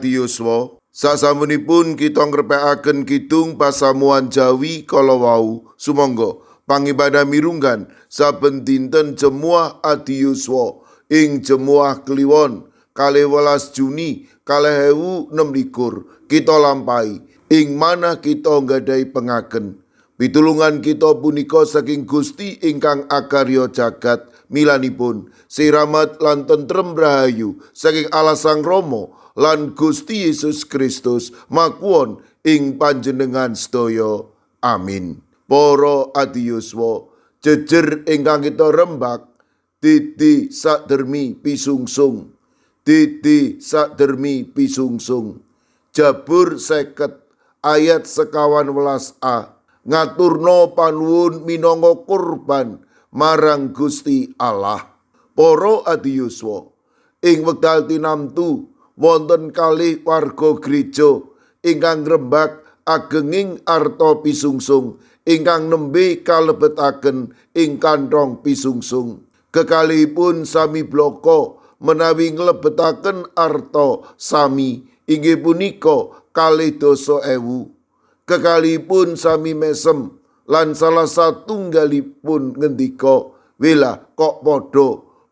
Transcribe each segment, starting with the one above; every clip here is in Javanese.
adi yuswa. Sasampunipun kita ngrepekaken kidung pasamuan Jawi kala wau. Sumangga pangibadah mirunggan saben dinten Jemuah adi yuswa ing Jemuah Kliwon 12 Juni 2026 kita lampahi ing manah kita nggadahi pengaken. Pitulungan kita punika saking Gusti ingkang akarya jagat, milanipun siramat lan tentrem rahayu saking Allah Sang Rama lan Gusti Yesus Kristus makuwon ing panjenengan sedaya. Amin. Para adi yuswa, jejer ingkang kita rembak, Didi sakdermi pisungsung, Didi sakdermi pisungsung. Jabur 50 ayat 11a. Ngaturno panuwun minangka kurban marang Gusti Allah. Para adi yuswa, ing wekdal tinamtu wonten kalih warga gereja ingkang ngrembak agenging arta pisungsung ingkang nembe kalebetaken ing kanthong pisungsung. Kekalihipun sami blaka menawi nglebetaken arta sami inggih punika 2.000. Kekalihipun sami mesem lan salah satunggalipun ngendika, "Wela kok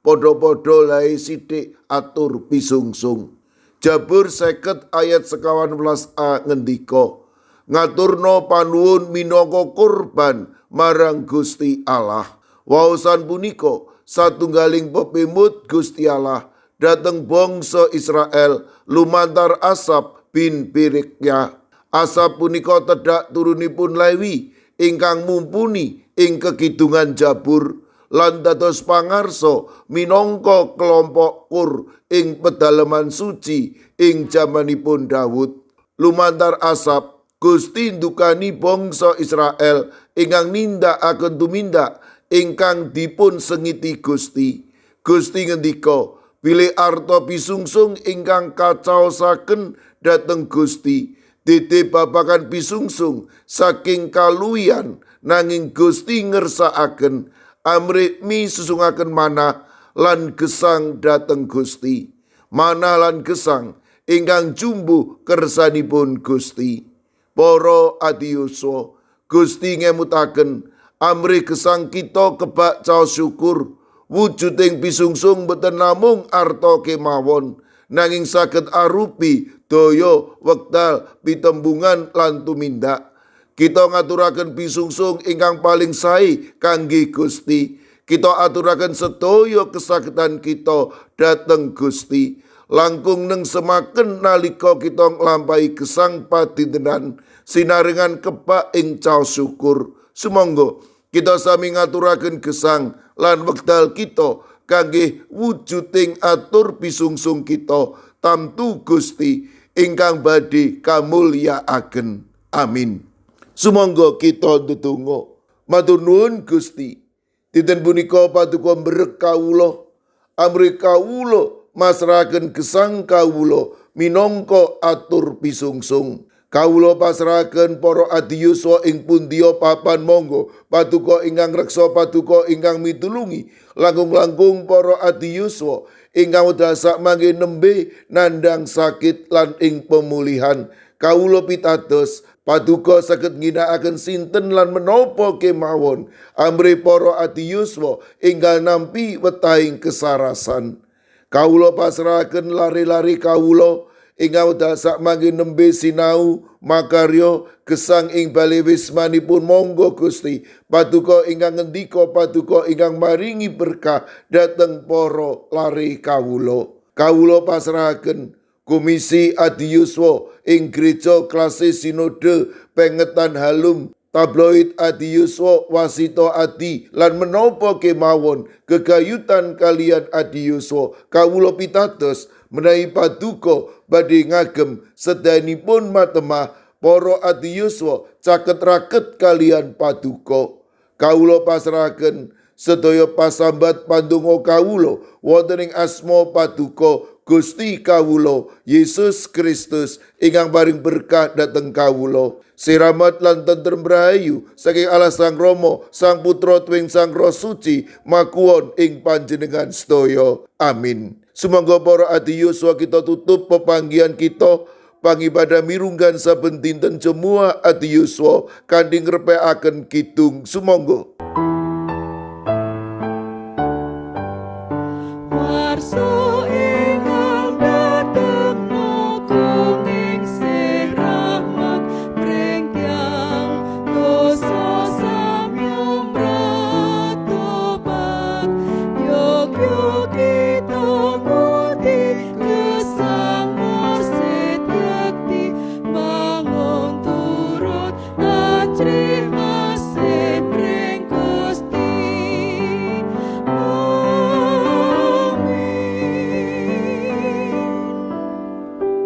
padha-padha lae sithik atur pisungsung." Jabur 50 ayat 11a ngendika, "Ngaturno panuwun minangka kurban marang Gusti Allah." Waosan punika satunggaling pepimut Gusti Allah dhateng bangsa Israel lumantar Asap bin Berekhya. Asap punika tedhak turunipun Lewi ingkang mumpuni ing kekidungan Jabur lan dados pangarsa minangka kelompok Kur ing pedalaman suci ing jamanipun Daud. Lumantar Asap Gusti ndukani bangsa Israel ingkang nindakaken tumindak ingkang dipun sengiti Gusti. Gusti ngendika, "Bilih arta pisungsung ingkang kacaosaken dhateng Gusti. Dite babagan pisungsung saking kaluwihan, nanging Gusti ngersakaken amrih susungaken manah lan gesang dhateng Gusti. Manah lan gesang ingkang jumbuh kersanipun Gusti." Para adi yuswa, Gusti ngemutaken amrih gesang kita kebak caos syukur. Wujuding pisungsung boten namung arta kemawon, nanging saged arupi daya wekdal pitembungan lan tumindak. Kita ngaturaken pisungsung ingkang paling sae kangge Gusti. Kita aturaken sedaya kesakitan kita dhateng Gusti. Langkung nengsemaken nalika kita nglampahi gesang padintenan sinarengan kebak ing caos syukur. Sumangga kita sami ngaturaken gesang lan wekdal kita kangge wujuding atur pisungsung kita tamtu Gusti ingkang badhe kamulyakaken. Amin. Sumangga kita ndedonga. Matur nuwun Gusti, dinten punika paduka mberek kawula, amrih kawula masrahaken gesang kawula minangka atur pisungsung. Kawula pasrahaken para adi yuswa ing pundiya papan, monggo paduka ingkang reksa, paduka ingkang mitulungi langkung-langkung para adi yuswa ingkang wedal sakmangke nembe nandhang sakit lan ing pemulihan. Kawula pitados paduka saged ngginakaken sinten lan menapa kemawon amrih para adi yuswa ingkang nampi wetahing kesarasan. Kawula pasrahaken lari-lari kawula ingkang wedal sakmangke nembe sinau makarya gesang ing bali wismanipun. Monggo Gusti paduka ingkang ngendika, paduka ingkang maringi berkah dhateng para lari kawula. Kawula pasrahaken Komisi Adi Yuswa ing Gereja Klasis Sinode Pengetan Halum, tabloid adi yuswa, wasita adi, lan menapa kemawon gegayutan kalian adi yuswa. Kawula pitados menawi paduka badhe ngagem sedayanipun matemah para adi yuswa caket raket kalian paduka. Kawula pasrahaken sedaya pasambat pandonga kawula wonten ing asma paduka Gusti kawula Yesus Kristus ingkang paring berkah dhateng kawula. Siramat lan tentrem rahayu saking Allah Sang Rama, Sang Putra tuwing Sang Roh Suci makuwon ing panjenengan sedaya. Amin. Sumangga para adi Yosua kita tutup pepanggihan kita pangibadah mirunggan saben dinten Jemua adi Yosua kanthi ngrepekaken kidung sumangga.